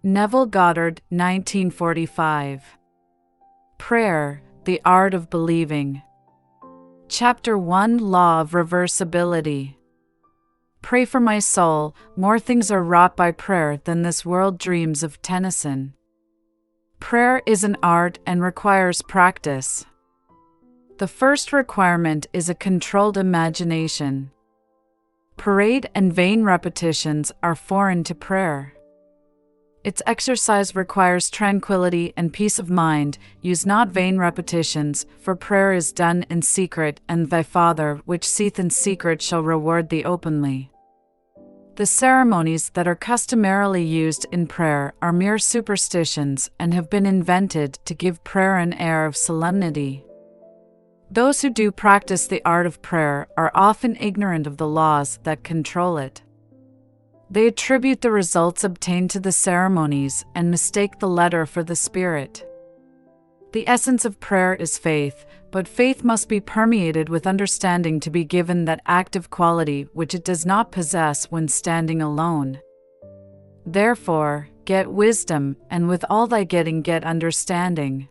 Neville Goddard, 1945. Prayer, the Art of Believing. Chapter 1, Law of Reversibility. Pray for my soul, more things are wrought by prayer than this world dreams of. Tennyson. Prayer is an art and requires practice. The first requirement is a controlled imagination. Parade and vain repetitions are foreign to prayer. Its exercise requires tranquility and peace of mind. Use not vain repetitions, for prayer is done in secret, and thy Father, which seeth in secret, shall reward thee openly. The ceremonies that are customarily used in prayer are mere superstitions and have been invented to give prayer an air of solemnity. Those who do practice the art of prayer are often ignorant of the laws that control it. They attribute the results obtained to the ceremonies and mistake the letter for the spirit. The essence of prayer is faith, but faith must be permeated with understanding to be given that active quality which it does not possess when standing alone. Therefore, get wisdom, and with all thy getting get understanding.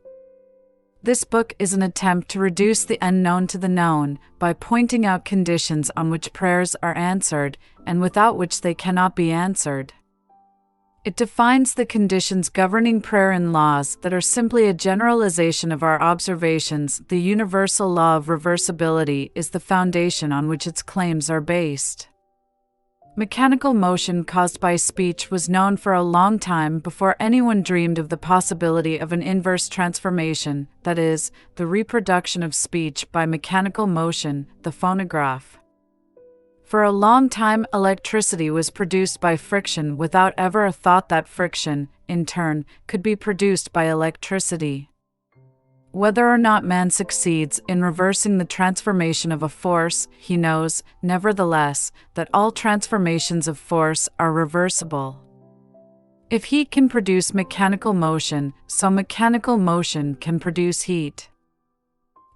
This book is an attempt to reduce the unknown to the known by pointing out conditions on which prayers are answered and without which they cannot be answered. It defines the conditions governing prayer in laws that are simply a generalization of our observations. The universal law of reversibility is the foundation on which its claims are based. Mechanical motion caused by speech was known for a long time before anyone dreamed of the possibility of an inverse transformation, that is, the reproduction of speech by mechanical motion, the phonograph. For a long time, electricity was produced by friction without ever a thought that friction, in turn, could be produced by electricity. Whether or not man succeeds in reversing the transformation of a force, he knows, nevertheless, that all transformations of force are reversible. If heat can produce mechanical motion, so mechanical motion can produce heat.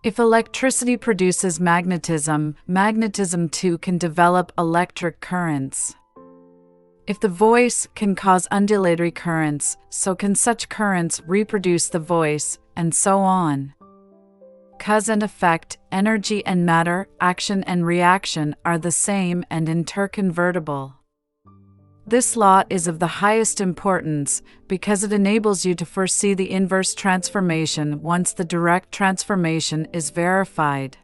If electricity produces magnetism, magnetism too can develop electric currents. If the voice can cause undulatory currents, so can such currents reproduce the voice, and so on. Cause and effect, energy and matter, action and reaction are the same and interconvertible. This law is of the highest importance because it enables you to foresee the inverse transformation once the direct transformation is verified.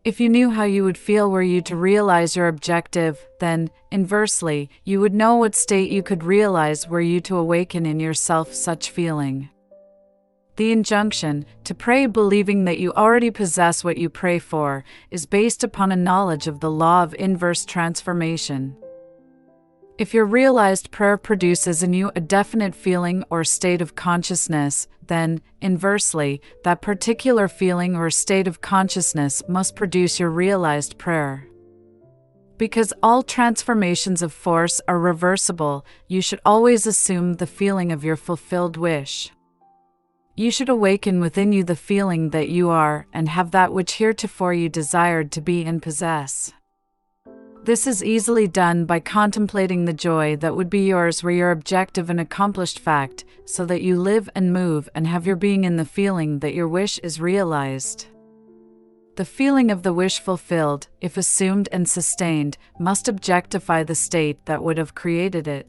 If you knew how you would feel were you to realize your objective, then, inversely, you would know what state you could realize were you to awaken in yourself such feeling. The injunction, to pray believing that you already possess what you pray for, is based upon a knowledge of the law of inverse transformation. If your realized prayer produces in you a definite feeling or state of consciousness, then, inversely, that particular feeling or state of consciousness must produce your realized prayer. Because all transformations of force are reversible, you should always assume the feeling of your fulfilled wish. You should awaken within you the feeling that you are and have that which heretofore you desired to be and possess. This is easily done by contemplating the joy that would be yours were your objective an accomplished fact, so that you live and move and have your being in the feeling that your wish is realized. The feeling of the wish fulfilled, if assumed and sustained, must objectify the state that would have created it.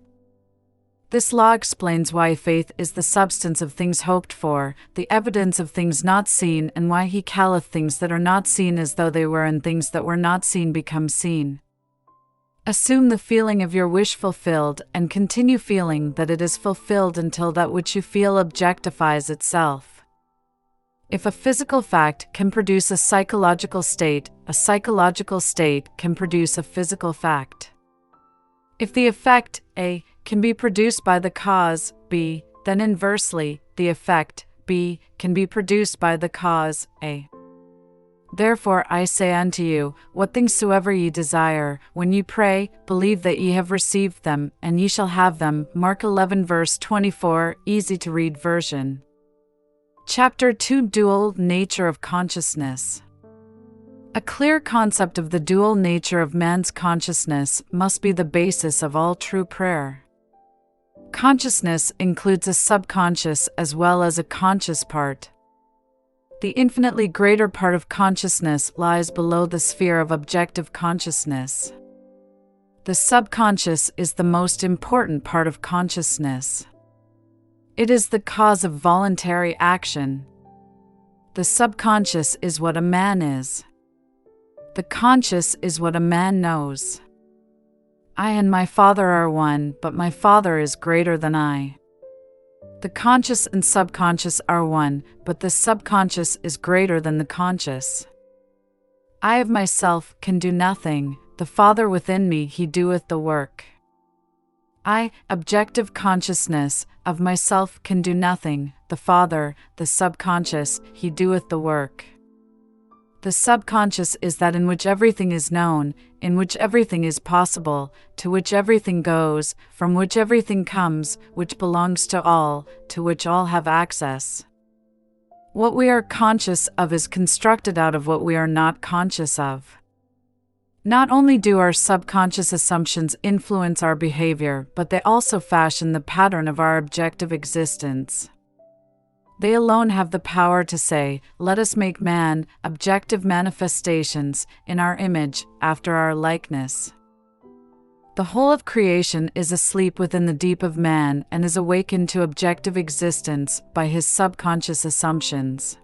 This law explains why faith is the substance of things hoped for, the evidence of things not seen, and why he calleth things that are not seen as though they were, and things that were not seen become seen. Assume the feeling of your wish fulfilled, and continue feeling that it is fulfilled until that which you feel objectifies itself. If a physical fact can produce a psychological state can produce a physical fact. If the effect, A, can be produced by the cause, B, then inversely, the effect, B, can be produced by the cause, A. Therefore I say unto you, what things soever ye desire, when ye pray, believe that ye have received them, and ye shall have them. Mark 11 verse 24, easy to read version. Chapter 2, Dual Nature of Consciousness. A clear concept of the dual nature of man's consciousness must be the basis of all true prayer. Consciousness includes a subconscious as well as a conscious part. The infinitely greater part of consciousness lies below the sphere of objective consciousness. The subconscious is the most important part of consciousness. It is the cause of voluntary action. The subconscious is what a man is. The conscious is what a man knows. I and my Father are one, but my Father is greater than I. The conscious and subconscious are one, but the subconscious is greater than the conscious. I of myself can do nothing, the Father within me, he doeth the work. I, objective consciousness, of myself can do nothing, the Father, the subconscious, he doeth the work. The subconscious is that in which everything is known, in which everything is possible, to which everything goes, from which everything comes, which belongs to all, to which all have access. What we are conscious of is constructed out of what we are not conscious of. Not only do our subconscious assumptions influence our behavior, but they also fashion the pattern of our objective existence. They alone have the power to say, let us make man, objective manifestations, in our image, after our likeness. The whole of creation is asleep within the deep of man and is awakened to objective existence by his subconscious assumptions.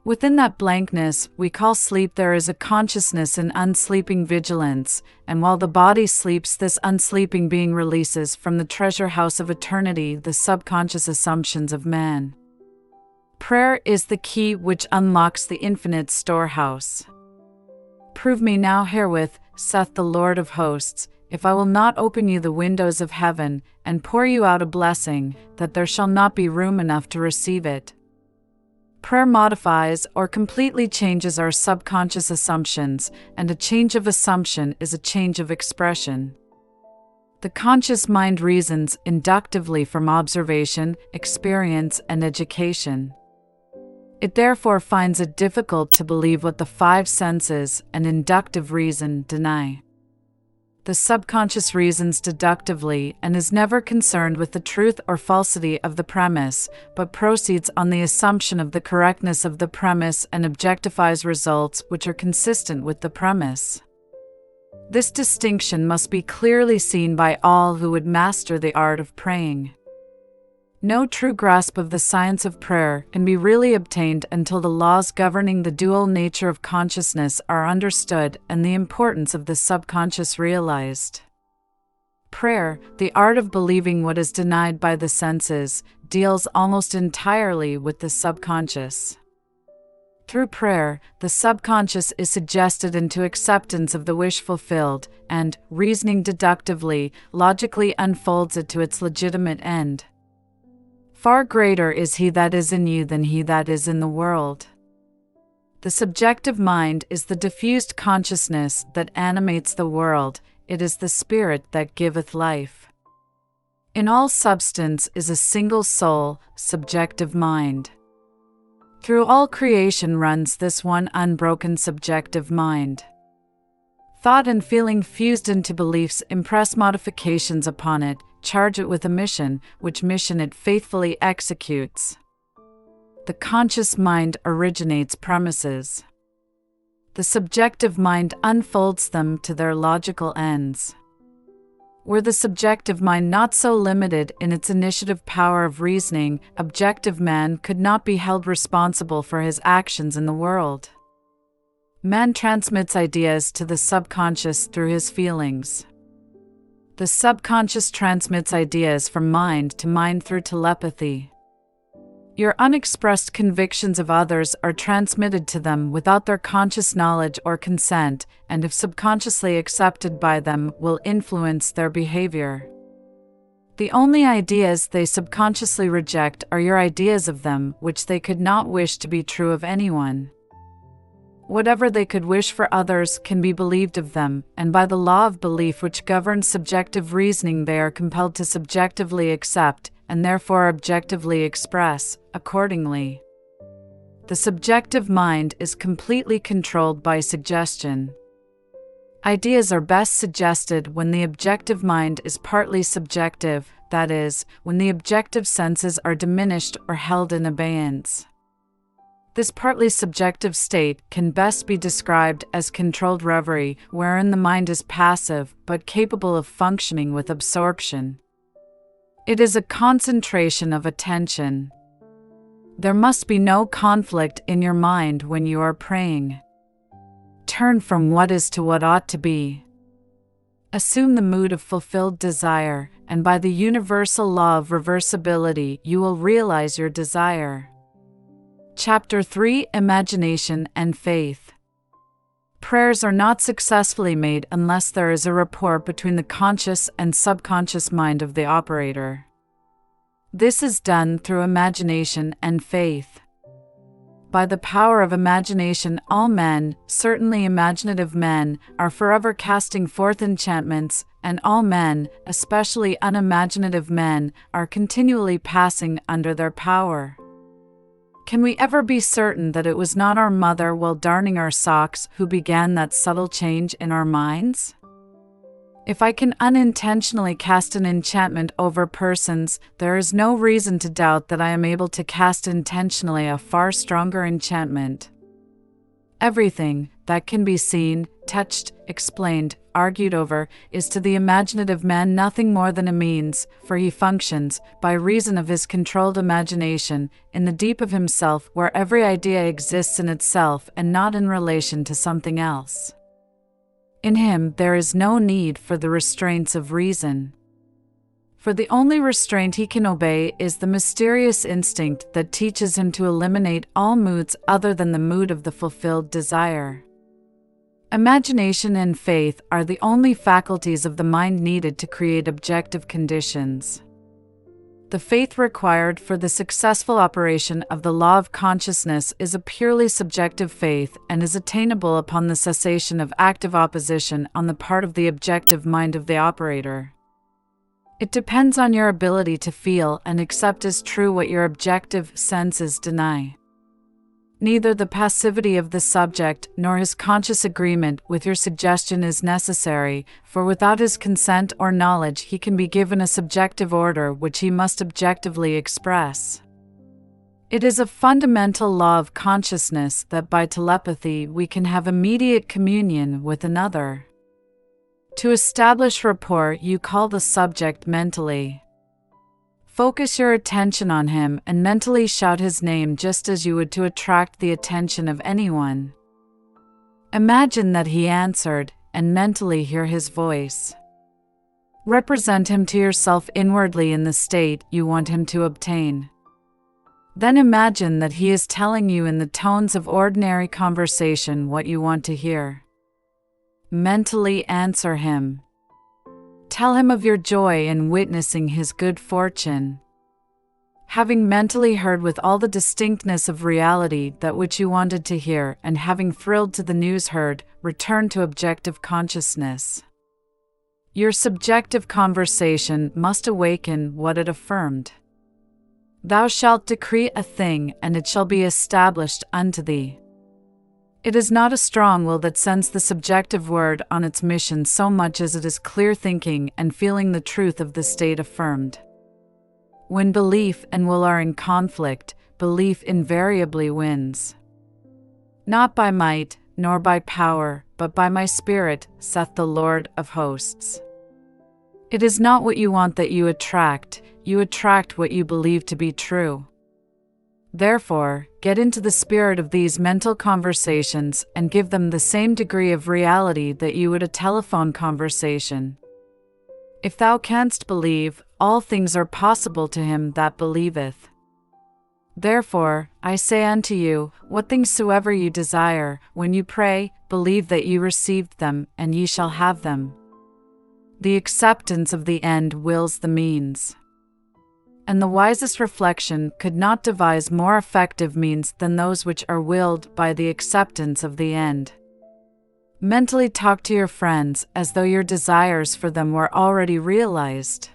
Within that blankness we call sleep there is a consciousness in unsleeping vigilance, and while the body sleeps, this unsleeping being releases from the treasure house of eternity the subconscious assumptions of man. Prayer is the key which unlocks the infinite storehouse. Prove me now herewith, saith the Lord of hosts, if I will not open you the windows of heaven, and pour you out a blessing, that there shall not be room enough to receive it. Prayer modifies or completely changes our subconscious assumptions, and a change of assumption is a change of expression. The conscious mind reasons inductively from observation, experience, and education. It therefore finds it difficult to believe what the five senses and inductive reason deny. The subconscious reasons deductively and is never concerned with the truth or falsity of the premise, but proceeds on the assumption of the correctness of the premise and objectifies results which are consistent with the premise. This distinction must be clearly seen by all who would master the art of praying. No true grasp of the science of prayer can be really obtained until the laws governing the dual nature of consciousness are understood and the importance of the subconscious realized. Prayer, the art of believing what is denied by the senses, deals almost entirely with the subconscious. Through prayer, the subconscious is suggested into acceptance of the wish fulfilled, and, reasoning deductively, logically unfolds it to its legitimate end. Far greater is he that is in you than he that is in the world. The subjective mind is the diffused consciousness that animates the world, it is the spirit that giveth life. In all substance is a single soul, subjective mind. Through all creation runs this one unbroken subjective mind. Thought and feeling fused into beliefs impress modifications upon it, charge it with a mission, which mission it faithfully executes. The conscious mind originates premises. The subjective mind unfolds them to their logical ends. Were the subjective mind not so limited in its initiative power of reasoning, objective man could not be held responsible for his actions in the world. Man transmits ideas to the subconscious through his feelings. The subconscious transmits ideas from mind to mind through telepathy. Your unexpressed convictions of others are transmitted to them without their conscious knowledge or consent, and if subconsciously accepted by them, will influence their behavior. The only ideas they subconsciously reject are your ideas of them, which they could not wish to be true of anyone. Whatever they could wish for others can be believed of them, and by the law of belief which governs subjective reasoning they are compelled to subjectively accept, and therefore objectively express, accordingly. the subjective mind is completely controlled by suggestion. Ideas are best suggested when the objective mind is partly subjective, that is, when the objective senses are diminished or held in abeyance. This partly subjective state can best be described as controlled reverie, wherein the mind is passive but capable of functioning with absorption. It is a concentration of attention. There must be no conflict in your mind when you are praying. Turn from what is to what ought to be. Assume the mood of fulfilled desire, and by the universal law of reversibility, you will realize your desire. Chapter 3: Imagination and Faith. Prayers are not successfully made unless there is a rapport between the conscious and subconscious mind of the operator. This is done through imagination and faith. By the power of imagination, all men, certainly imaginative men, are forever casting forth enchantments, and all men, especially unimaginative men, are continually passing under their power. Can we ever be certain that it was not our mother while darning our socks who began that subtle change in our minds? If I can unintentionally cast an enchantment over persons, there is no reason to doubt that I am able to cast intentionally a far stronger enchantment. Everything that can be seen, touched, explained, argued over, is to the imaginative man nothing more than a means, for he functions, by reason of his controlled imagination, in the deep of himself where every idea exists in itself and not in relation to something else. In him there is no need for the restraints of reason. For the only restraint he can obey is the mysterious instinct that teaches him to eliminate all moods other than the mood of the fulfilled desire. Imagination and faith are the only faculties of the mind needed to create objective conditions. The faith required for the successful operation of the law of consciousness is a purely subjective faith and is attainable upon the cessation of active opposition on the part of the objective mind of the operator. It depends on your ability to feel and accept as true what your objective senses deny. Neither the passivity of the subject nor his conscious agreement with your suggestion is necessary, for without his consent or knowledge he can be given a subjective order which he must objectively express. It is a fundamental law of consciousness that by telepathy we can have immediate communion with another. To establish rapport, you call the subject mentally. Focus your attention on him and mentally shout his name just as you would to attract the attention of anyone. Imagine that he answered, and mentally hear his voice. Represent him to yourself inwardly in the state you want him to obtain. Then imagine that he is telling you in the tones of ordinary conversation what you want to hear. Mentally answer him. Tell him of your joy in witnessing his good fortune. Having mentally heard with all the distinctness of reality that which you wanted to hear, and having thrilled to the news heard, return to objective consciousness. Your subjective conversation must awaken what it affirmed. Thou shalt decree a thing, and it shall be established unto thee. It is not a strong will that sends the subjective word on its mission so much as it is clear thinking and feeling the truth of the state affirmed. When belief and will are in conflict, belief invariably wins. Not by might, nor by power, but by my Spirit, saith the Lord of hosts. It is not what you want that you attract what you believe to be true. Therefore, get into the spirit of these mental conversations and give them the same degree of reality that you would a telephone conversation. If thou canst believe, all things are possible to him that believeth. Therefore, I say unto you, what things soever you desire, when you pray, believe that you received them, and ye shall have them. The acceptance of the end wills the means. And the wisest reflection could not devise more effective means than those which are willed by the acceptance of the end. Mentally talk to your friends as though your desires for them were already realized.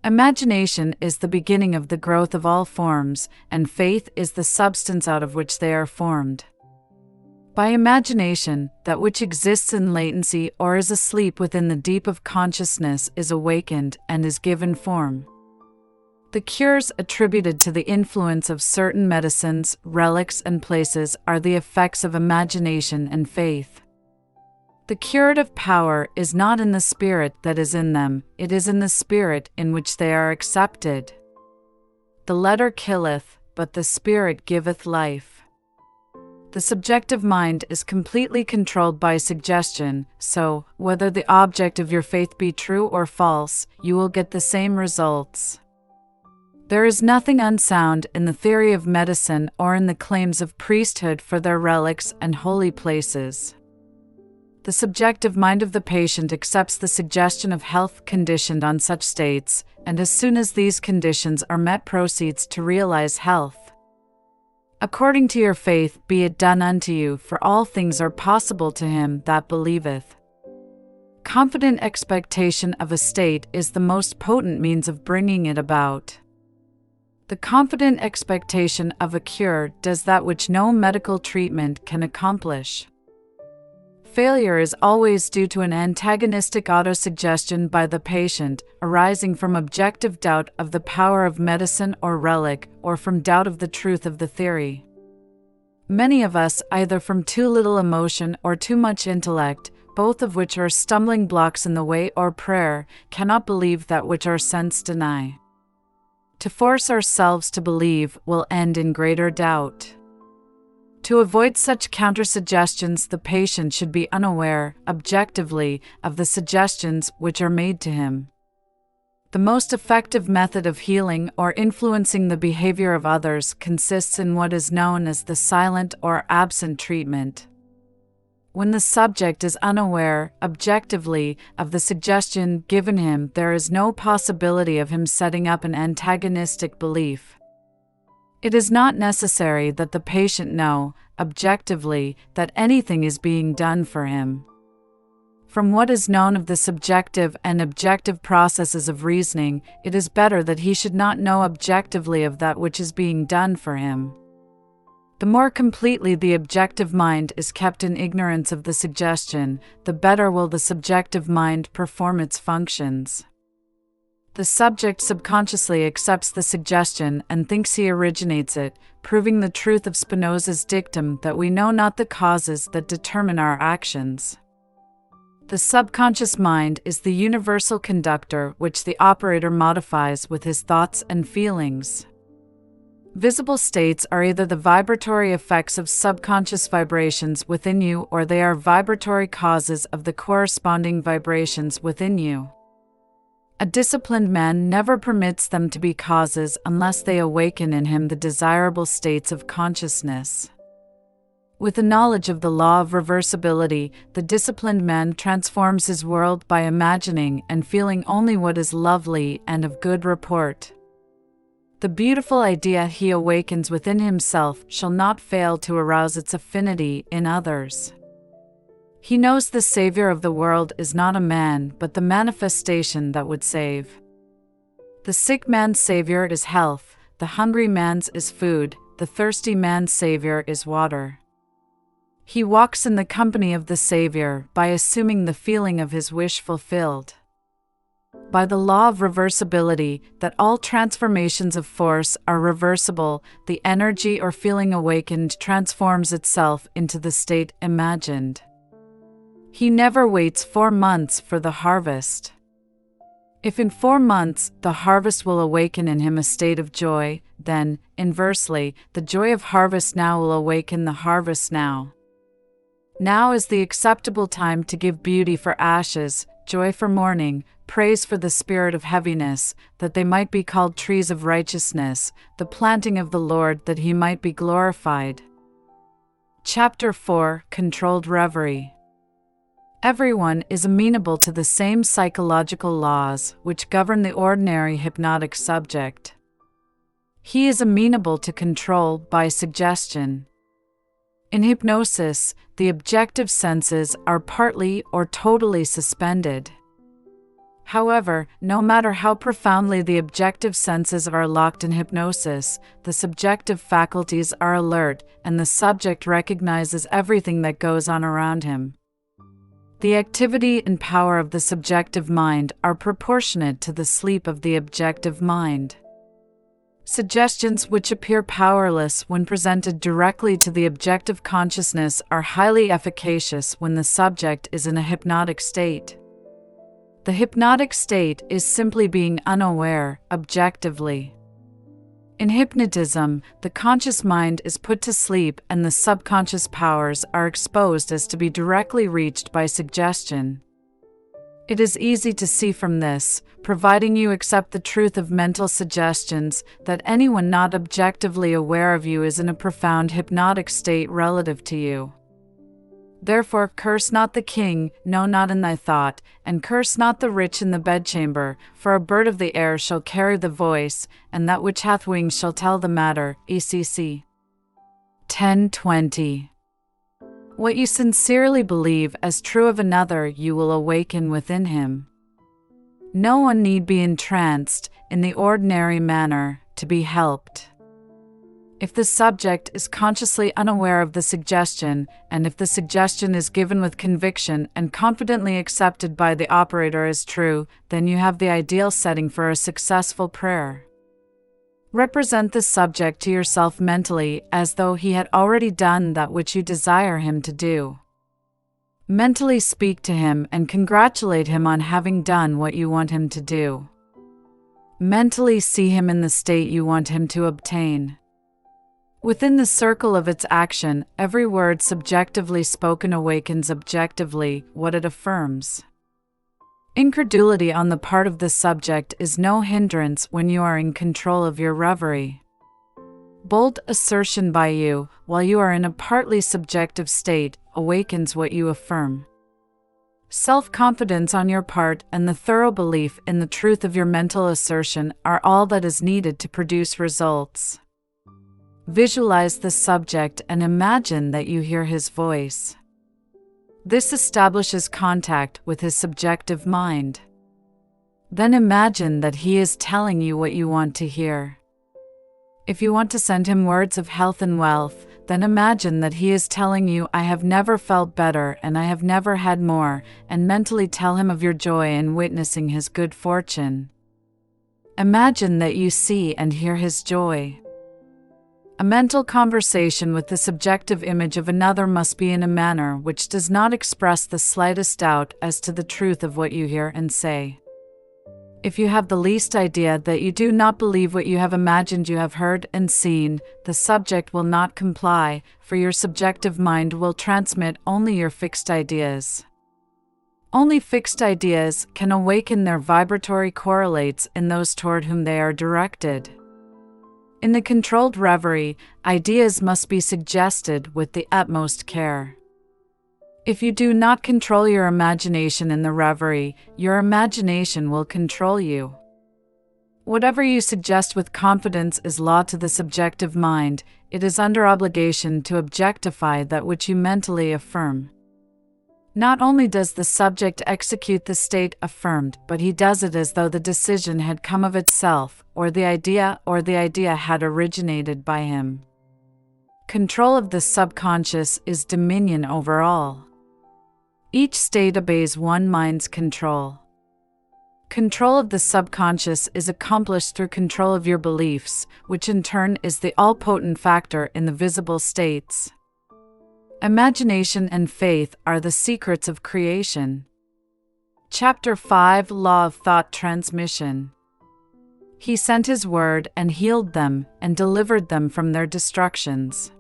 Imagination is the beginning of the growth of all forms, and faith is the substance out of which they are formed. By imagination, that which exists in latency or is asleep within the deep of consciousness is awakened and is given form. The cures attributed to the influence of certain medicines, relics, and places are the effects of imagination and faith. The curative power is not in the spirit that is in them, it is in the spirit in which they are accepted. The letter killeth, but the spirit giveth life. The subjective mind is completely controlled by suggestion, so, whether the object of your faith be true or false, you will get the same results. There is nothing unsound in the theory of medicine or in the claims of priesthood for their relics and holy places. The subjective mind of the patient accepts the suggestion of health conditioned on such states, and as soon as these conditions are met proceeds to realize health. According to your faith be it done unto you, for all things are possible to him that believeth. Confident expectation of a state is the most potent means of bringing it about. The confident expectation of a cure does that which no medical treatment can accomplish. Failure is always due to an antagonistic autosuggestion by the patient, arising from objective doubt of the power of medicine or relic, or from doubt of the truth of the theory. Many of us, either from too little emotion or too much intellect, both of which are stumbling blocks in the way or prayer, cannot believe that which our sense deny. To force ourselves to believe will end in greater doubt. To avoid such countersuggestions, the patient should be unaware, objectively, of the suggestions which are made to him. The most effective method of healing or influencing the behavior of others consists in what is known as the silent or absent treatment. When the subject is unaware, objectively, of the suggestion given him, there is no possibility of him setting up an antagonistic belief. It is not necessary that the patient know, objectively, that anything is being done for him. From what is known of the subjective and objective processes of reasoning, it is better that he should not know objectively of that which is being done for him. The more completely the objective mind is kept in ignorance of the suggestion, the better will the subjective mind perform its functions. The subject subconsciously accepts the suggestion and thinks he originates it, proving the truth of Spinoza's dictum that we know not the causes that determine our actions. The subconscious mind is the universal conductor which the operator modifies with his thoughts and feelings. Visible states are either the vibratory effects of subconscious vibrations within you, or they are vibratory causes of the corresponding vibrations within you. A disciplined man never permits them to be causes unless they awaken in him the desirable states of consciousness. With a knowledge of the law of reversibility, the disciplined man transforms his world by imagining and feeling only what is lovely and of good report. The beautiful idea he awakens within himself shall not fail to arouse its affinity in others. He knows the Savior of the world is not a man, but the manifestation that would save. The sick man's Savior is health, the hungry man's is food, the thirsty man's Savior is water. He walks in the company of the Savior by assuming the feeling of his wish fulfilled. By the law of reversibility, that all transformations of force are reversible, the energy or feeling awakened transforms itself into the state imagined. He never waits 4 months for the harvest. If in 4 months the harvest will awaken in him a state of joy, then, inversely, the joy of harvest now will awaken the harvest now. Now is the acceptable time to give beauty for ashes, joy for mourning, praise for the spirit of heaviness, that they might be called trees of righteousness, the planting of the Lord, that he might be glorified. Chapter 4: Controlled Reverie. Everyone is amenable to the same psychological laws which govern the ordinary hypnotic subject. He is amenable to control by suggestion. In hypnosis, the objective senses are partly or totally suspended. However, no matter how profoundly the objective senses are locked in hypnosis, the subjective faculties are alert, and the subject recognizes everything that goes on around him. The activity and power of the subjective mind are proportionate to the sleep of the objective mind. Suggestions which appear powerless when presented directly to the objective consciousness are highly efficacious when the subject is in a hypnotic state. The hypnotic state is simply being unaware, objectively. In hypnotism, the conscious mind is put to sleep and the subconscious powers are exposed as to be directly reached by suggestion. It is easy to see from this, providing you accept the truth of mental suggestions, that anyone not objectively aware of you is in a profound hypnotic state relative to you. Therefore curse not the king, no, not in thy thought, and curse not the rich in the bedchamber, for a bird of the air shall carry the voice, and that which hath wings shall tell the matter. ECC 10:20. What you sincerely believe as true of another you will awaken within him. No one need be entranced, in the ordinary manner, to be helped. If the subject is consciously unaware of the suggestion, and if the suggestion is given with conviction and confidently accepted by the operator as true, then you have the ideal setting for a successful prayer. Represent the subject to yourself mentally as though he had already done that which you desire him to do. Mentally speak to him and congratulate him on having done what you want him to do. Mentally see him in the state you want him to obtain. Within the circle of its action, every word subjectively spoken awakens objectively what it affirms. Incredulity on the part of the subject is no hindrance when you are in control of your reverie. Bold assertion by you, while you are in a partly subjective state, awakens what you affirm. Self-confidence on your part and the thorough belief in the truth of your mental assertion are all that is needed to produce results. Visualize the subject and imagine that you hear his voice. This establishes contact with his subjective mind. Then imagine that he is telling you what you want to hear. If you want to send him words of health and wealth, then imagine that he is telling you, "I have never felt better and I have never had more," and mentally tell him of your joy in witnessing his good fortune. Imagine that you see and hear his joy. A mental conversation with the subjective image of another must be in a manner which does not express the slightest doubt as to the truth of what you hear and say. If you have the least idea that you do not believe what you have imagined you have heard and seen, the subject will not comply, for your subjective mind will transmit only your fixed ideas. Only fixed ideas can awaken their vibratory correlates in those toward whom they are directed. In the controlled reverie, ideas must be suggested with the utmost care. If you do not control your imagination in the reverie, your imagination will control you. Whatever you suggest with confidence is law to the subjective mind. It is under obligation to objectify that which you mentally affirm. Not only does the subject execute the state affirmed, but he does it as though the decision had come of itself, or the idea had originated by him. Control of the subconscious is dominion over all. Each state obeys one mind's control. Control of the subconscious is accomplished through control of your beliefs, which in turn is the all-potent factor in the visible states. Imagination and faith are the secrets of creation. Chapter 5 Law of Thought Transmission. He sent his word and healed them and delivered them from their destructions.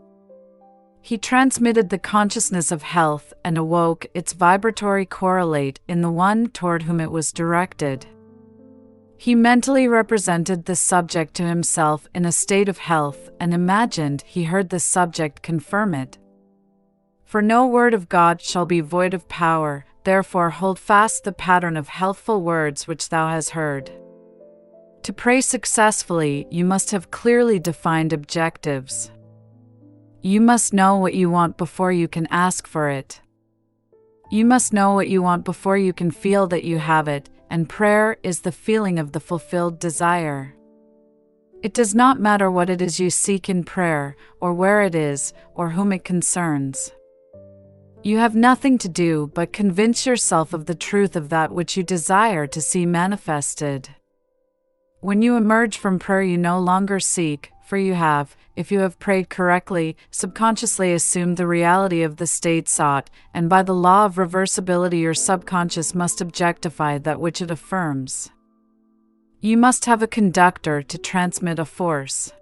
He transmitted the consciousness of health and awoke its vibratory correlate in the one toward whom it was directed. He mentally represented the subject to himself in a state of health and imagined he heard the subject confirm it. For no word of God shall be void of power, therefore hold fast the pattern of healthful words which thou hast heard. To pray successfully, you must have clearly defined objectives. You must know what you want before you can ask for it. You must know what you want before you can feel that you have it, and prayer is the feeling of the fulfilled desire. It does not matter what it is you seek in prayer, or where it is, or whom it concerns. You have nothing to do but convince yourself of the truth of that which you desire to see manifested. When you emerge from prayer, you no longer seek, for you have, if you have prayed correctly, subconsciously assumed the reality of the state sought, and by the law of reversibility your subconscious must objectify that which it affirms. You must have a conductor to transmit a force.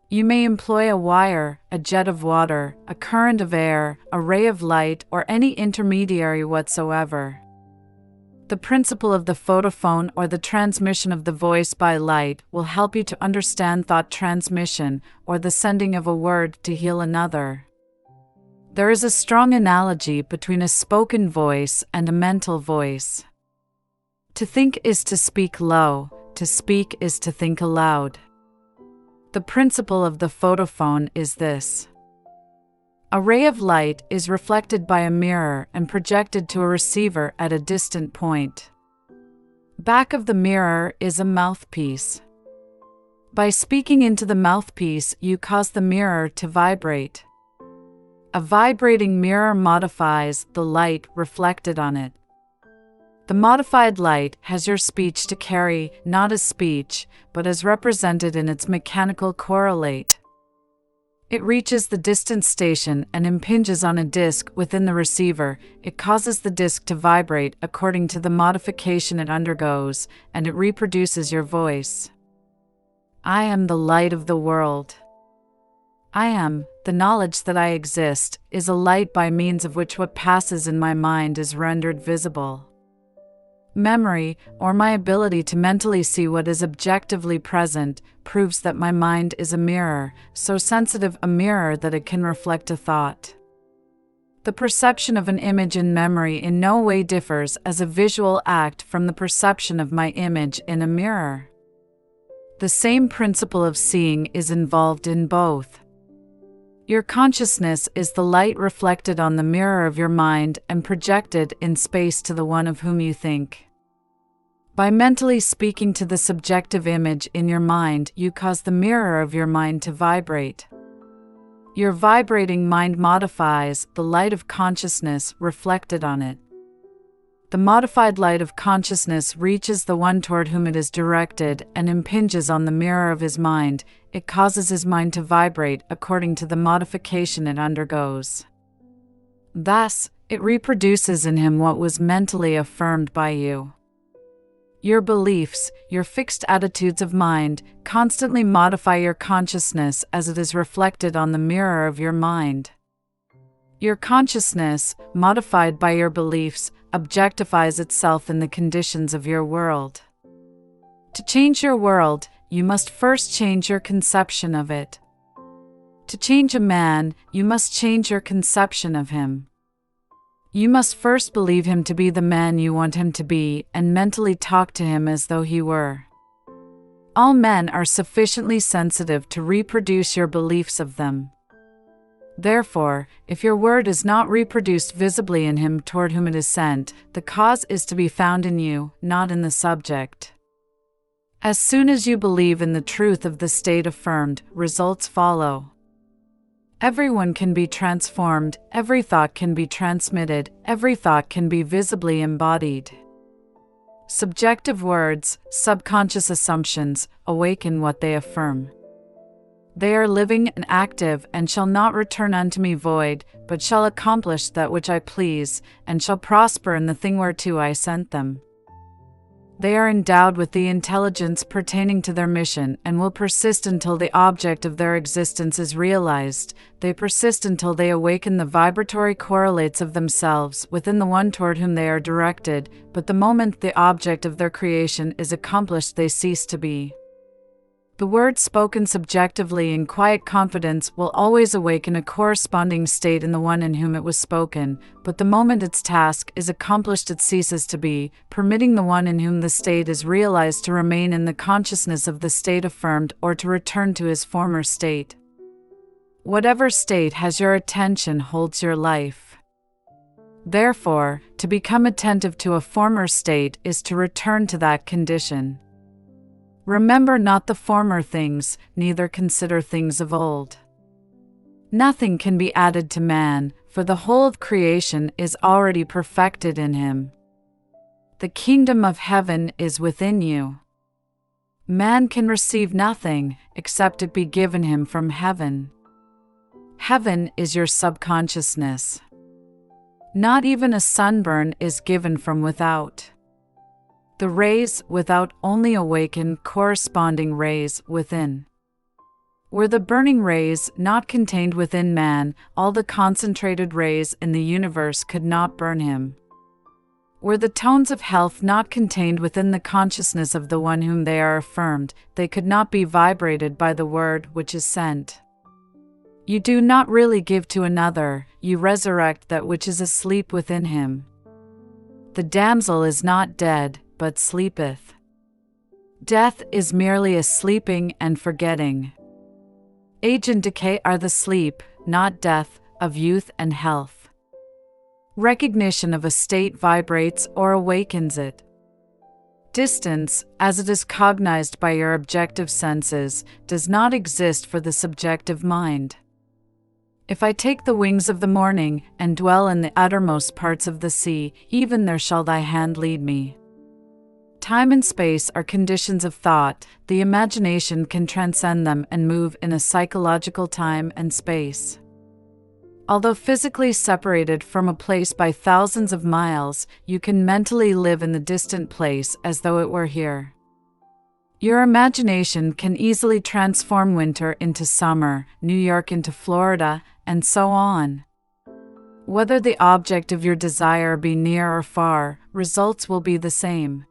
You may employ a wire, a jet of water, a current of air, a ray of light, or any intermediary whatsoever. The principle of the photophone or the transmission of the voice by light will help you to understand thought transmission or the sending of a word to heal another. There is a strong analogy between a spoken voice and a mental voice. To think is to speak low, to speak is to think aloud. The principle of the photophone is this. A ray of light is reflected by a mirror and projected to a receiver at a distant point. Back of the mirror is a mouthpiece. By speaking into the mouthpiece, you cause the mirror to vibrate. A vibrating mirror modifies the light reflected on it. The modified light has your speech to carry, not as speech, but as represented in its mechanical correlate. It reaches the distant station and impinges on a disc within the receiver. It causes the disc to vibrate according to the modification it undergoes, and it reproduces your voice. I am the light of the world. I am, the knowledge that I exist, is a light by means of which what passes in my mind is rendered visible. Memory, or my ability to mentally see what is objectively present, proves that my mind is a mirror, so sensitive a mirror that it can reflect a thought. The perception of an image in memory in no way differs as a visual act from the perception of my image in a mirror. The same principle of seeing is involved in both. Your consciousness is the light reflected on the mirror of your mind and projected in space to the one of whom you think. By mentally speaking to the subjective image in your mind, you cause the mirror of your mind to vibrate. Your vibrating mind modifies the light of consciousness reflected on it. The modified light of consciousness reaches the one toward whom it is directed and impinges on the mirror of his mind. It causes his mind to vibrate according to the modification it undergoes. Thus, it reproduces in him what was mentally affirmed by you. Your beliefs, your fixed attitudes of mind, constantly modify your consciousness as it is reflected on the mirror of your mind. Your consciousness, modified by your beliefs, objectifies itself in the conditions of your world. To change your world, you must first change your conception of it. To change a man, you must change your conception of him. You must first believe him to be the man you want him to be and mentally talk to him as though he were. All men are sufficiently sensitive to reproduce your beliefs of them. Therefore, if your word is not reproduced visibly in him toward whom it is sent, the cause is to be found in you, not in the subject. As soon as you believe in the truth of the state affirmed, results follow. Everyone can be transformed, every thought can be transmitted, every thought can be visibly embodied. Subjective words, subconscious assumptions, awaken what they affirm. They are living and active, and shall not return unto me void, but shall accomplish that which I please, and shall prosper in the thing whereto I sent them. They are endowed with the intelligence pertaining to their mission, and will persist until the object of their existence is realized. They persist until they awaken the vibratory correlates of themselves within the one toward whom they are directed, but the moment the object of their creation is accomplished, they cease to be. The word spoken subjectively in quiet confidence will always awaken a corresponding state in the one in whom it was spoken, but the moment its task is accomplished it ceases to be, permitting the one in whom the state is realized to remain in the consciousness of the state affirmed or to return to his former state. Whatever state has your attention holds your life. Therefore, to become attentive to a former state is to return to that condition. Remember not the former things, neither consider things of old. Nothing can be added to man, for the whole of creation is already perfected in him. The kingdom of heaven is within you. Man can receive nothing, except it be given him from heaven. Heaven is your subconsciousness. Not even a sunburn is given from without. The rays without only awaken corresponding rays within. Were the burning rays not contained within man, all the concentrated rays in the universe could not burn him. Were the tones of health not contained within the consciousness of the one whom they are affirmed, they could not be vibrated by the word which is sent. You do not really give to another, you resurrect that which is asleep within him. The damsel is not dead, but sleepeth. Death is merely a sleeping and forgetting. Age and decay are the sleep, not death, of youth and health. Recognition of a state vibrates or awakens it. Distance, as it is cognized by your objective senses, does not exist for the subjective mind. If I take the wings of the morning and dwell in the uttermost parts of the sea, even there shall thy hand lead me. Time and space are conditions of thought, the imagination can transcend them and move in a psychological time and space. Although physically separated from a place by thousands of miles, you can mentally live in the distant place as though it were here. Your imagination can easily transform winter into summer, New York into Florida, and so on. Whether the object of your desire be near or far, results will be the same.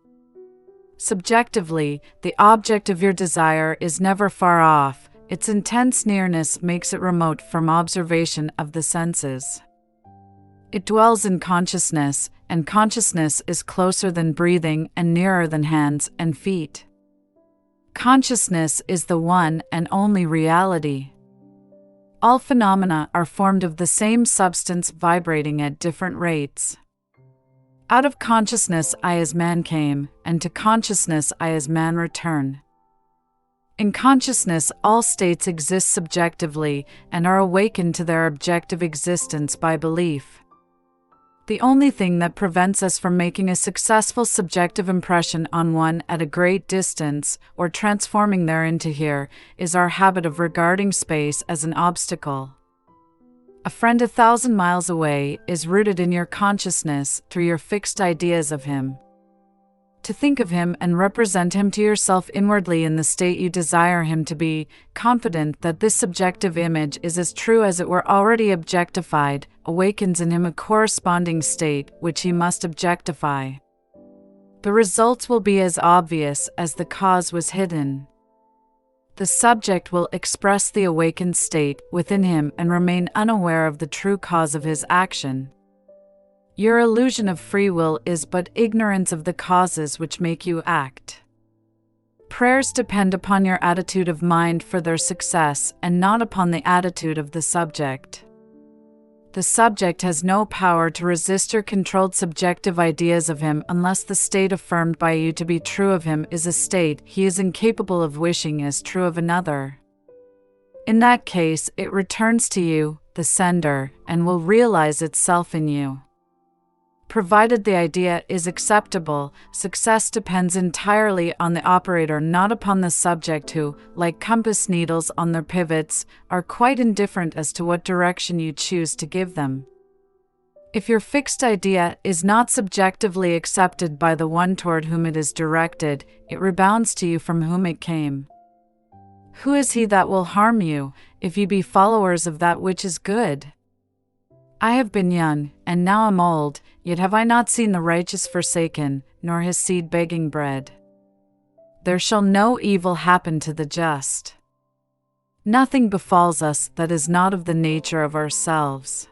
Subjectively, the object of your desire is never far off, its intense nearness makes it remote from observation of the senses. It dwells in consciousness, and consciousness is closer than breathing and nearer than hands and feet. Consciousness is the one and only reality. All phenomena are formed of the same substance vibrating at different rates. Out of consciousness I as man came, and to consciousness I as man return. In consciousness all states exist subjectively and are awakened to their objective existence by belief. The only thing that prevents us from making a successful subjective impression on one at a great distance, or transforming there into here, is our habit of regarding space as an obstacle. A friend 1,000 miles away is rooted in your consciousness through your fixed ideas of him. To think of him and represent him to yourself inwardly in the state you desire him to be, confident that this subjective image is as true as it were already objectified, awakens in him a corresponding state which he must objectify. The results will be as obvious as the cause was hidden. The subject will express the awakened state within him and remain unaware of the true cause of his action. Your illusion of free will is but ignorance of the causes which make you act. Prayers depend upon your attitude of mind for their success and not upon the attitude of the subject. The subject has no power to resist your controlled subjective ideas of him unless the state affirmed by you to be true of him is a state he is incapable of wishing as true of another. In that case, it returns to you, the sender, and will realize itself in you. Provided the idea is acceptable, success depends entirely on the operator, not upon the subject who, like compass needles on their pivots, are quite indifferent as to what direction you choose to give them. If your fixed idea is not subjectively accepted by the one toward whom it is directed, it rebounds to you from whom it came. Who is he that will harm you, if you be followers of that which is good? I have been young, and now am old, yet have I not seen the righteous forsaken, nor his seed begging bread. There shall no evil happen to the just. Nothing befalls us that is not of the nature of ourselves.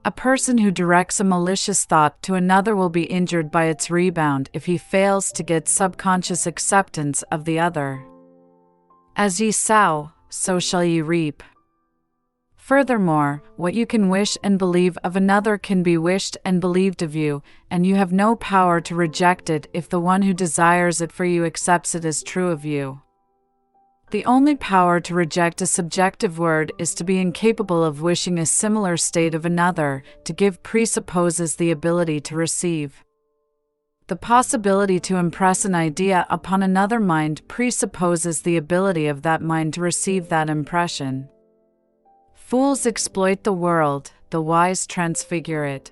A person who directs a malicious thought to another will be injured by its rebound if he fails to get subconscious acceptance of the other. As ye sow, so shall ye reap. Furthermore, what you can wish and believe of another can be wished and believed of you, and you have no power to reject it if the one who desires it for you accepts it as true of you. The only power to reject a subjective word is to be incapable of wishing a similar state of another. To give presupposes the ability to receive. The possibility to impress an idea upon another mind presupposes the ability of that mind to receive that impression. Fools exploit the world, the wise transfigure it.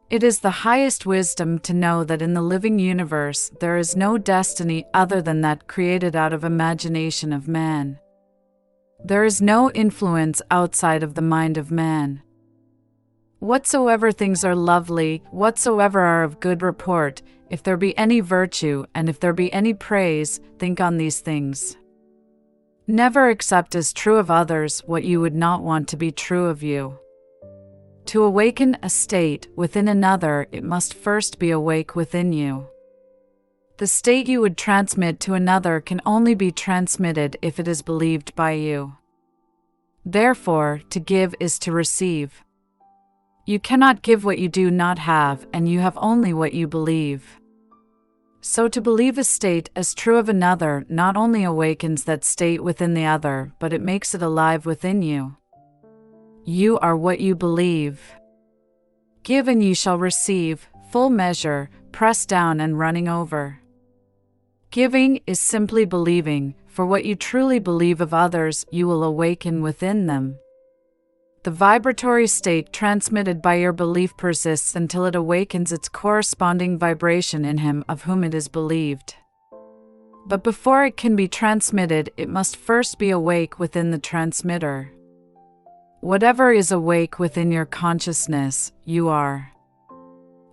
It is the highest wisdom to know that in the living universe there is no destiny other than that created out of imagination of man. There is no influence outside of the mind of man. Whatsoever things are lovely, whatsoever are of good report, if there be any virtue, and if there be any praise, think on these things. Never accept as true of others what you would not want to be true of you. To awaken a state within another, it must first be awake within you. The state you would transmit to another can only be transmitted if it is believed by you. Therefore, to give is to receive. You cannot give what you do not have, and you have only what you believe. So to believe a state as true of another not only awakens that state within the other, but it makes it alive within you. You are what you believe. Give and you shall receive, full measure, pressed down and running over. Giving is simply believing, for what you truly believe of others you will awaken within them. The vibratory state transmitted by your belief persists until it awakens its corresponding vibration in him of whom it is believed. But before it can be transmitted, it must first be awake within the transmitter. Whatever is awake within your consciousness, you are.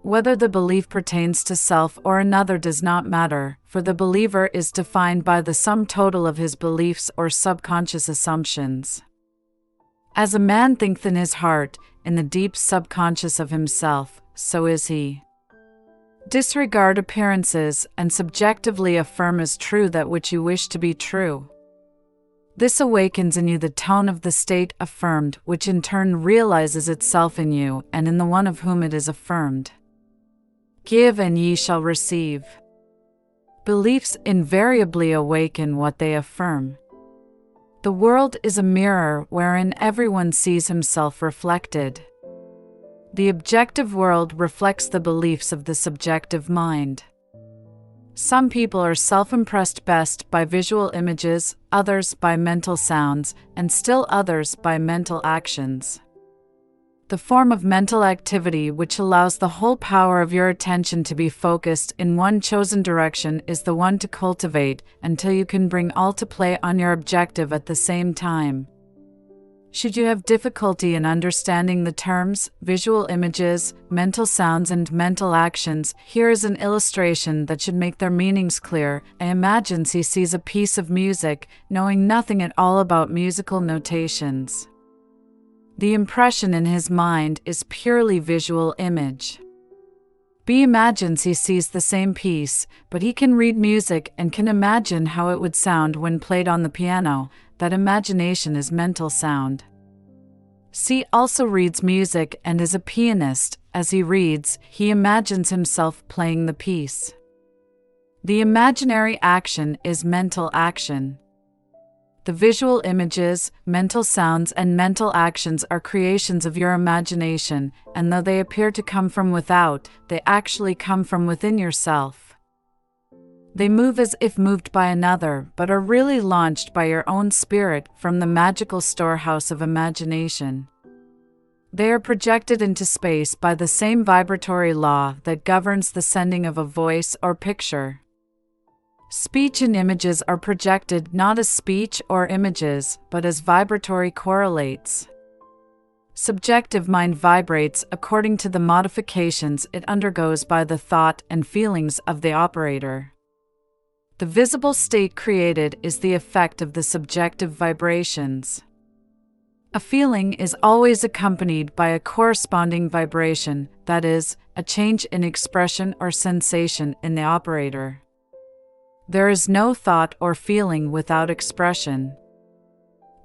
Whether the belief pertains to self or another does not matter, for the believer is defined by the sum total of his beliefs or subconscious assumptions. As a man thinketh in his heart, in the deep subconscious of himself, so is he. Disregard appearances and subjectively affirm as true that which you wish to be true. This awakens in you the tone of the state affirmed, which in turn realizes itself in you and in the one of whom it is affirmed. Give and ye shall receive. Beliefs invariably awaken what they affirm. The world is a mirror wherein everyone sees himself reflected. The objective world reflects the beliefs of the subjective mind. Some people are self-impressed best by visual images, others by mental sounds, and still others by mental actions. The form of mental activity which allows the whole power of your attention to be focused in one chosen direction is the one to cultivate until you can bring all to play on your objective at the same time. Should you have difficulty in understanding the terms, visual images, mental sounds and mental actions, here is an illustration that should make their meanings clear. Imagine he sees a piece of music, knowing nothing at all about musical notations. The impression in his mind is purely visual image. B imagines he sees the same piece, but he can read music and can imagine how it would sound when played on the piano. That imagination is mental sound. C also reads music and is a pianist. As he reads, he imagines himself playing the piece. The imaginary action is mental action. The visual images, mental sounds and mental actions are creations of your imagination, and though they appear to come from without, they actually come from within yourself. They move as if moved by another, but are really launched by your own spirit from the magical storehouse of imagination. They are projected into space by the same vibratory law that governs the sending of a voice or picture. Speech and images are projected not as speech or images, but as vibratory correlates. Subjective mind vibrates according to the modifications it undergoes by the thought and feelings of the operator. The visible state created is the effect of the subjective vibrations. A feeling is always accompanied by a corresponding vibration, that is, a change in expression or sensation in the operator. There is no thought or feeling without expression.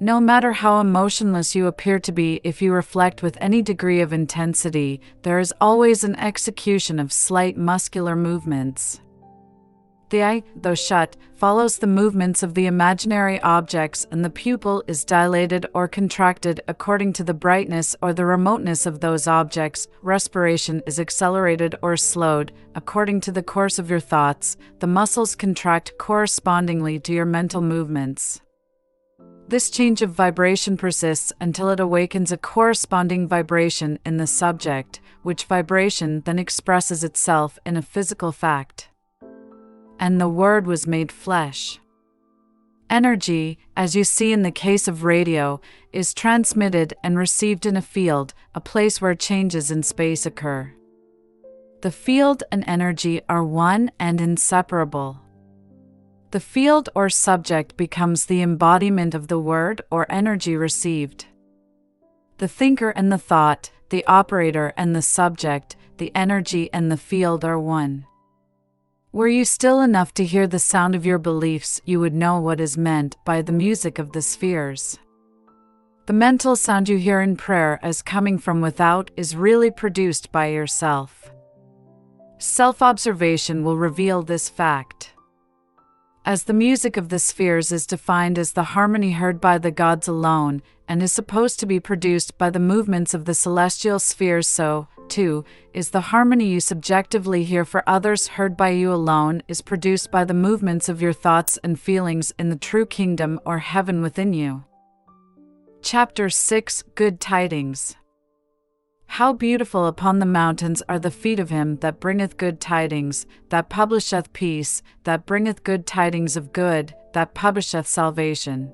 No matter how emotionless you appear to be, if you reflect with any degree of intensity, there is always an execution of slight muscular movements. The eye, though shut, follows the movements of the imaginary objects, and the pupil is dilated or contracted according to the brightness or the remoteness of those objects. Respiration is accelerated or slowed according to the course of your thoughts. The muscles contract correspondingly to your mental movements. This change of vibration persists until it awakens a corresponding vibration in the subject, which vibration then expresses itself in a physical fact. And the Word was made flesh. Energy, as you see in the case of radio, is transmitted and received in a field, a place where changes in space occur. The field and energy are one and inseparable. The field or subject becomes the embodiment of the word or energy received. The thinker and the thought, the operator and the subject, the energy and the field are one. Were you still enough to hear the sound of your beliefs, you would know what is meant by the music of the spheres. The mental sound you hear in prayer as coming from without is really produced by yourself. Self-observation will reveal this fact. As the music of the spheres is defined as the harmony heard by the gods alone, and is supposed to be produced by the movements of the celestial spheres, so, too, is the harmony you subjectively hear for others heard by you alone, is produced by the movements of your thoughts and feelings in the true kingdom or heaven within you. Chapter 6: Good Tidings. How beautiful upon the mountains are the feet of him that bringeth good tidings, that publisheth peace, that bringeth good tidings of good, that publisheth salvation.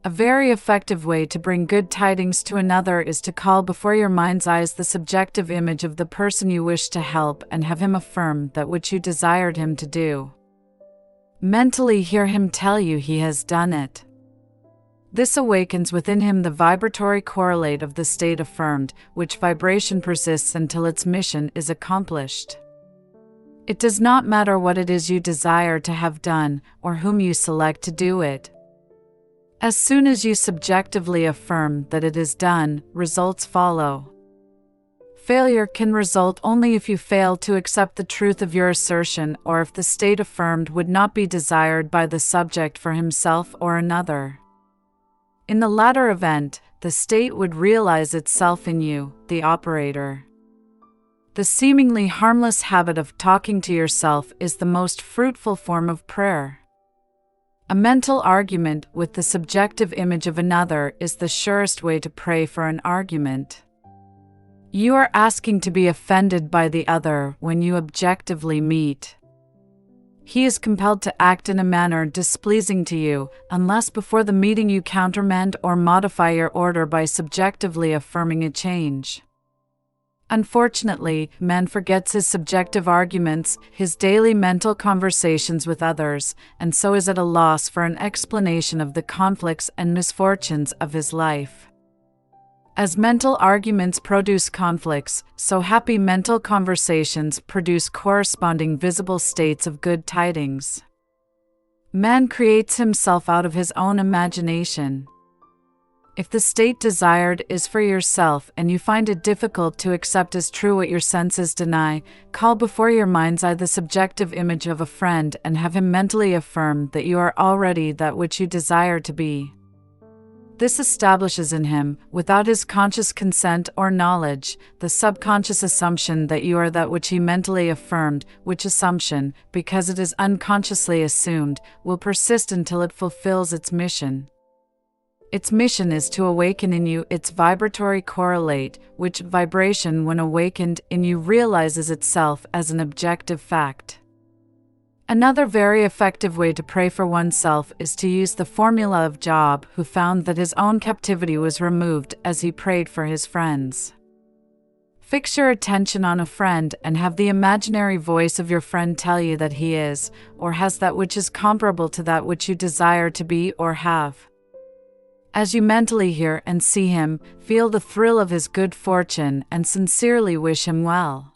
A very effective way to bring good tidings to another is to call before your mind's eyes the subjective image of the person you wish to help and have him affirm that which you desired him to do. Mentally hear him tell you he has done it. This awakens within him the vibratory correlate of the state affirmed, which vibration persists until its mission is accomplished. It does not matter what it is you desire to have done, or whom you select to do it. As soon as you subjectively affirm that it is done, results follow. Failure can result only if you fail to accept the truth of your assertion, or if the state affirmed would not be desired by the subject for himself or another. In the latter event, the state would realize itself in you, the operator. The seemingly harmless habit of talking to yourself is the most fruitful form of prayer. A mental argument with the subjective image of another is the surest way to pray for an argument. You are asking to be offended by the other when you objectively meet. He is compelled to act in a manner displeasing to you, unless before the meeting you countermand or modify your order by subjectively affirming a change. Unfortunately, man forgets his subjective arguments, his daily mental conversations with others, and so is at a loss for an explanation of the conflicts and misfortunes of his life. As mental arguments produce conflicts, so happy mental conversations produce corresponding visible states of good tidings. Man creates himself out of his own imagination. If the state desired is for yourself and you find it difficult to accept as true what your senses deny, call before your mind's eye the subjective image of a friend and have him mentally affirm that you are already that which you desire to be. This establishes in him, without his conscious consent or knowledge, the subconscious assumption that you are that which he mentally affirmed, which assumption, because it is unconsciously assumed, will persist until it fulfills its mission. Its mission is to awaken in you its vibratory correlate, which vibration, when awakened in you, realizes itself as an objective fact. Another very effective way to pray for oneself is to use the formula of Job, who found that his own captivity was removed as he prayed for his friends. Fix your attention on a friend and have the imaginary voice of your friend tell you that he is, or has that which is comparable to that which you desire to be or have. As you mentally hear and see him, feel the thrill of his good fortune and sincerely wish him well.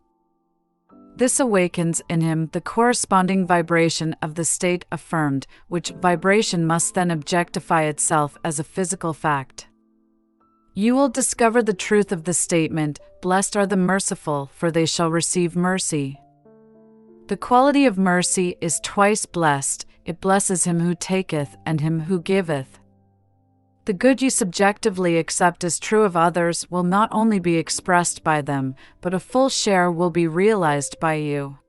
This awakens in him the corresponding vibration of the state affirmed, which vibration must then objectify itself as a physical fact. You will discover the truth of the statement, "Blessed are the merciful, for they shall receive mercy." The quality of mercy is twice blessed, it blesses him who taketh and him who giveth. The good you subjectively accept as true of others will not only be expressed by them, but a full share will be realized by you.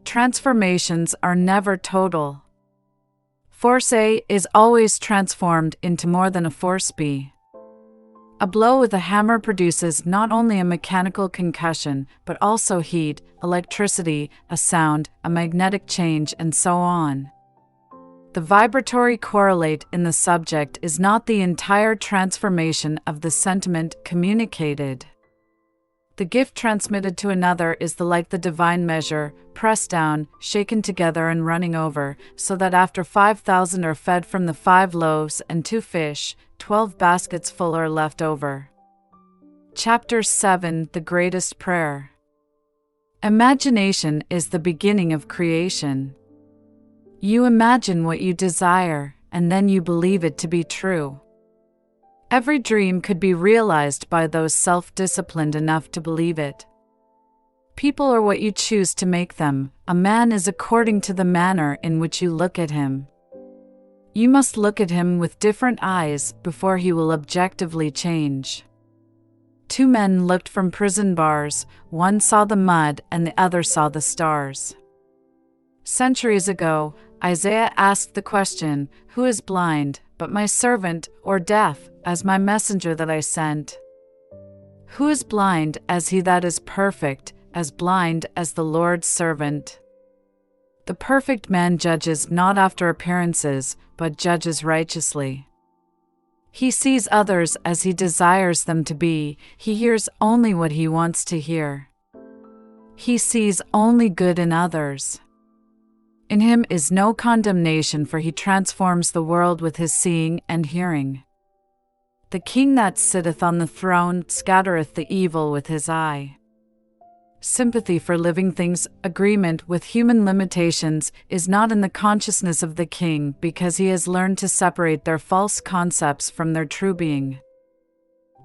Transformations are never total. Force A is always transformed into more than a force B. A blow with a hammer produces not only a mechanical concussion, but also heat, electricity, a sound, a magnetic change, and so on. The vibratory correlate in the subject is not the entire transformation of the sentiment communicated. The gift transmitted to another is like the divine measure, pressed down, shaken together and running over, so that after 5,000 are fed from the 5 loaves and 2 fish, 12 baskets full are left over. Chapter 7: The Greatest Prayer. Imagination is the beginning of creation. You imagine what you desire, and then you believe it to be true. Every dream could be realized by those self-disciplined enough to believe it. People are what you choose to make them. A man is according to the manner in which you look at him. You must look at him with different eyes before he will objectively change. 2 men looked from prison bars, one saw the mud and the other saw the stars. Centuries ago, Isaiah asked the question, "Who is blind, but my servant, or deaf, as my messenger that I sent? Who is blind as he that is perfect, as blind as the Lord's servant?" The perfect man judges not after appearances, but judges righteously. He sees others as he desires them to be, he hears only what he wants to hear. He sees only good in others. In him is no condemnation, for he transforms the world with his seeing and hearing. The king that sitteth on the throne scattereth the evil with his eye. Sympathy for living things, agreement with human limitations, is not in the consciousness of the king, because he has learned to separate their false concepts from their true being.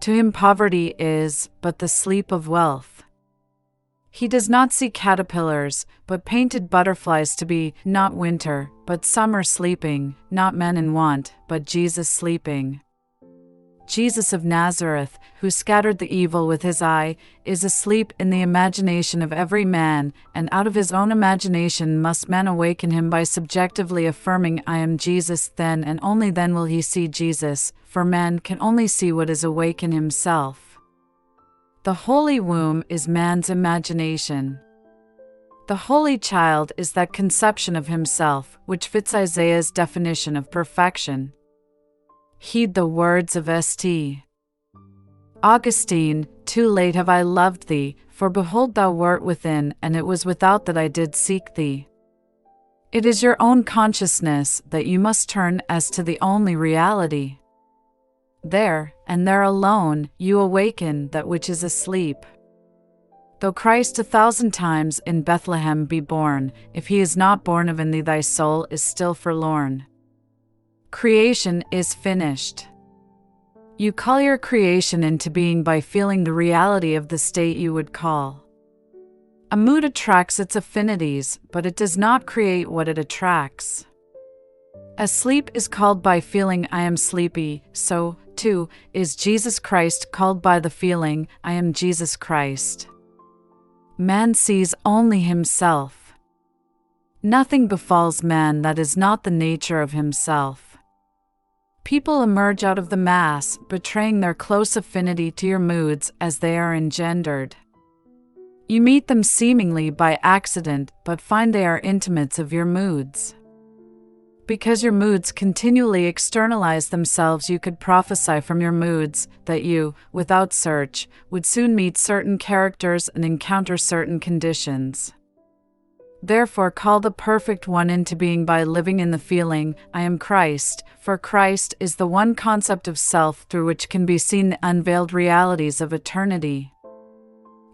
To him poverty is but the sleep of wealth. He does not see caterpillars, but painted butterflies to be, not winter, but summer sleeping, not men in want, but Jesus sleeping. Jesus of Nazareth, who scattered the evil with his eye, is asleep in the imagination of every man, and out of his own imagination must man awaken him by subjectively affirming, "I am Jesus." Then and only then will he see Jesus, for man can only see what is awake in himself. The holy womb is man's imagination. The holy child is that conception of himself, which fits Isaiah's definition of perfection. Heed the words of St. Augustine, "Too late have I loved thee, for behold thou wert within, and it was without that I did seek thee." It is your own consciousness that you must turn as to the only reality. There, and there alone, you awaken that which is asleep. Though Christ 1,000 times in Bethlehem be born, if he is not born of in thee, thy soul is still forlorn. Creation is finished. You call your creation into being by feeling the reality of the state you would call. A mood attracts its affinities, but it does not create what it attracts. As sleep is called by feeling, "I am sleepy," so, too, is Jesus Christ called by the feeling, "I am Jesus Christ." Man sees only himself. Nothing befalls man that is not the nature of himself. People emerge out of the mass, betraying their close affinity to your moods as they are engendered. You meet them seemingly by accident, but find they are intimates of your moods. Because your moods continually externalize themselves, you could prophesy from your moods that you, without search, would soon meet certain characters and encounter certain conditions. Therefore call the perfect one into being by living in the feeling, "I am Christ," for Christ is the one concept of self through which can be seen the unveiled realities of eternity.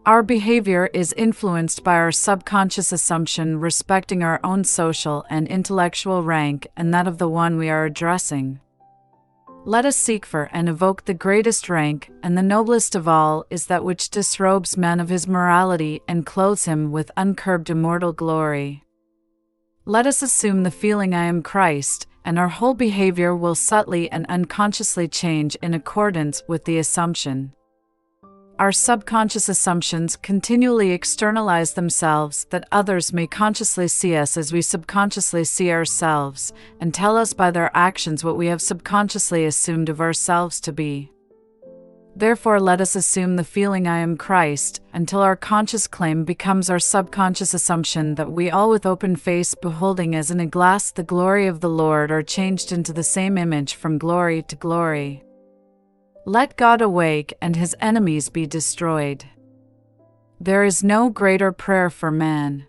Our behavior is influenced by our subconscious assumption respecting our own social and intellectual rank and that of the one we are addressing. Let us seek for and evoke the greatest rank, and the noblest of all is that which disrobes man of his morality and clothes him with uncurbed immortal glory. Let us assume the feeling I am Christ, and our whole behavior will subtly and unconsciously change in accordance with the assumption. Our subconscious assumptions continually externalize themselves that others may consciously see us as we subconsciously see ourselves, and tell us by their actions what we have subconsciously assumed of ourselves to be. Therefore, let us assume the feeling I am Christ, until our conscious claim becomes our subconscious assumption that we all with open face beholding as in a glass the glory of the Lord are changed into the same image from glory to glory. Let God awake and his enemies be destroyed. There is no greater prayer for man.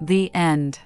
The end.